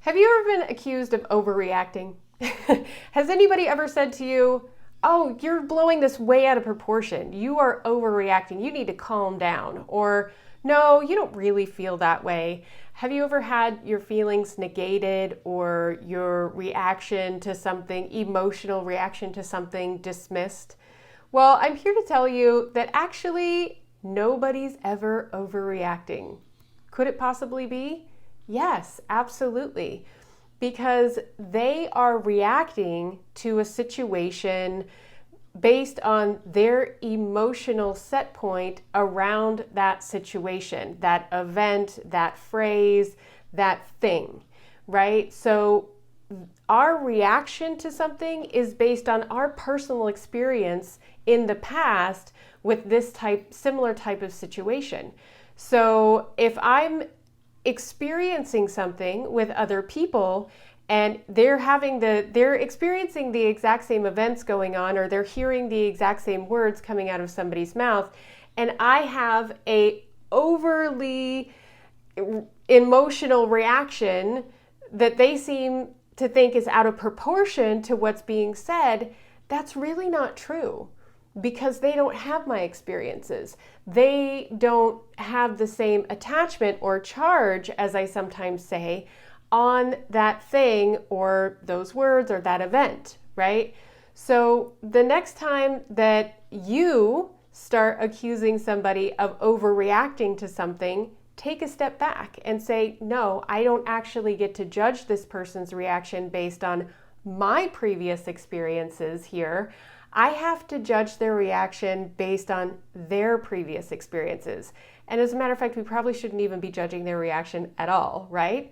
Have you ever been accused of overreacting? Has anybody ever said to you, oh, you're blowing this way out of proportion. You are overreacting. You need to calm down. Or, no, you don't really feel that way. Have you ever had your feelings negated or your reaction to something, emotional reaction to something dismissed? Well, I'm here to tell you that actually nobody's ever overreacting. Could it possibly be? Yes, absolutely. Because they are reacting to a situation based on their emotional set point around that situation, that event, that phrase, that thing, right? So our reaction to something is based on our personal experience in the past with this similar type of situation. So if I'm experiencing something with other people and they're experiencing the exact same events going on, or they're hearing the exact same words coming out of somebody's mouth, and I have a overly emotional reaction that they seem to think is out of proportion to what's being said, that's really not true. Because they don't have my experiences. They don't have the same attachment or charge, as I sometimes say, on that thing or those words or that event, right? So the next time that you start accusing somebody of overreacting to something, take a step back and say, no, I don't actually get to judge this person's reaction based on my previous experiences here. I have to judge their reaction based on their previous experiences. And as a matter of fact, we probably shouldn't even be judging their reaction at all, right?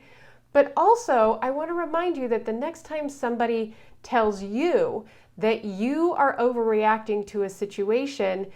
But also, I want to remind you that the next time somebody tells you that you are overreacting to a situation,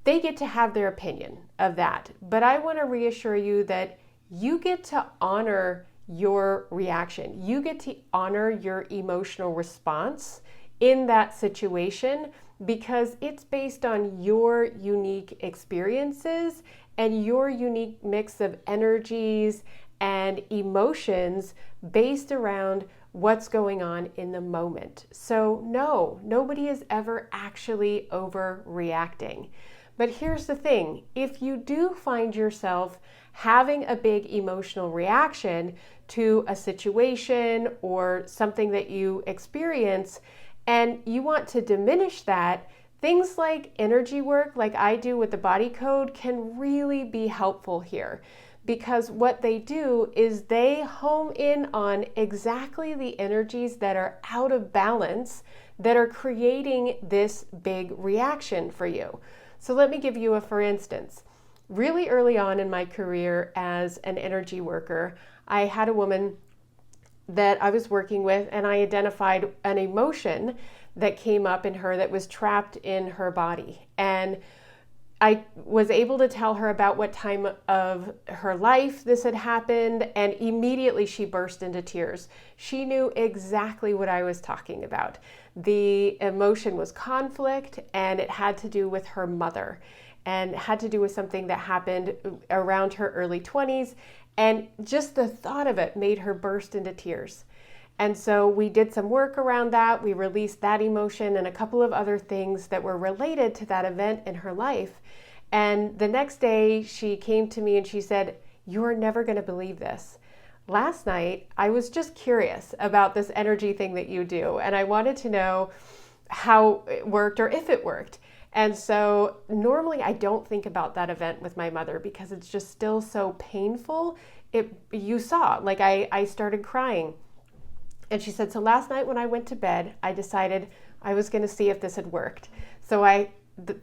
they get to have their opinion of that. But I want to reassure you that you get to honor your reaction. You get to honor your emotional response in that situation because it's based on your unique experiences and your unique mix of energies and emotions based around what's going on in the moment. So no, nobody is ever actually overreacting. But here's the thing, if you do find yourself having a big emotional reaction to a situation or something that you experience, and you want to diminish that, things like energy work, like I do with the body code, can really be helpful here. Because what they do is they home in on exactly the energies that are out of balance that are creating this big reaction for you. So let me give you a for instance. Really early on in my career as an energy worker, I had a woman that I was working with, and I identified an emotion that came up in her that was trapped in her body. And I was able to tell her about what time of her life this had happened, and immediately she burst into tears. She knew exactly what I was talking about. The emotion was conflict, and it had to do with her mother, and had to do with something that happened around her early 20s. And just the thought of it made her burst into tears. And so we did some work around that. We released that emotion and a couple of other things that were related to that event in her life. And the next day she came to me and she said, "You're never going to believe this. Last night I was just curious about this energy thing that you do. And I wanted to know how it worked or if it worked." And so normally I don't think about that event with my mother because it's just still so painful. You saw, like I started crying. And she said, "So last night when I went to bed, I decided I was going to see if this had worked." So I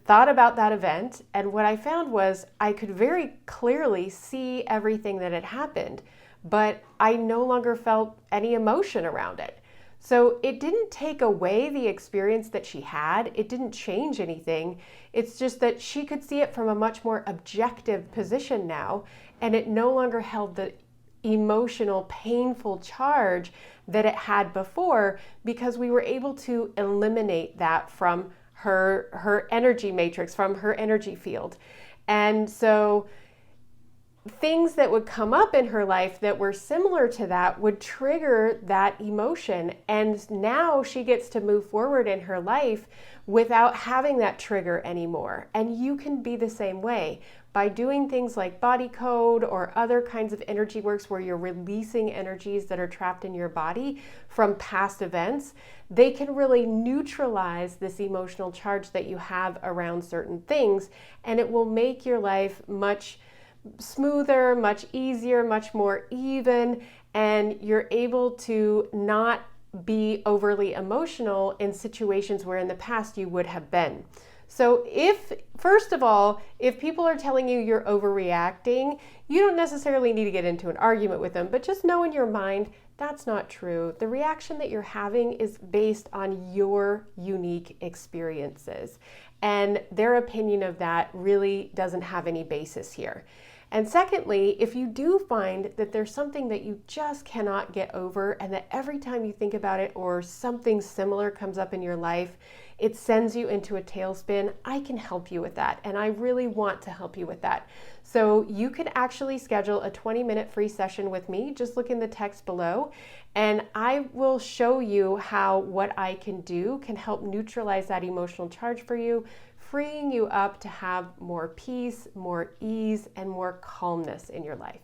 thought about that event, and what I found was I could very clearly see everything that had happened, but I no longer felt any emotion around it. So it didn't take away the experience that she had. It didn't change anything. It's just that she could see it from a much more objective position now, and it no longer held the emotional, painful charge that it had before because we were able to eliminate that from her energy matrix, from her energy field. And so things that would come up in her life that were similar to that would trigger that emotion. And now she gets to move forward in her life without having that trigger anymore. And you can be the same way by doing things like body code or other kinds of energy works where you're releasing energies that are trapped in your body from past events. They can really neutralize this emotional charge that you have around certain things, and it will make your life much smoother, much easier, much more even, and you're able to not be overly emotional in situations where in the past you would have been. So first of all, if people are telling you you're overreacting, you don't necessarily need to get into an argument with them, but just know in your mind, that's not true. The reaction that you're having is based on your unique experiences, and their opinion of that really doesn't have any basis here. And secondly, if you do find that there's something that you just cannot get over, and that every time you think about it or something similar comes up in your life, it sends you into a tailspin, I can help you with that. And I really want to help you with that. So you can actually schedule a 20-minute free session with me. Just look in the text below, and I will show you how what I can do can help neutralize that emotional charge for you, freeing you up to have more peace, more ease, and more calmness in your life.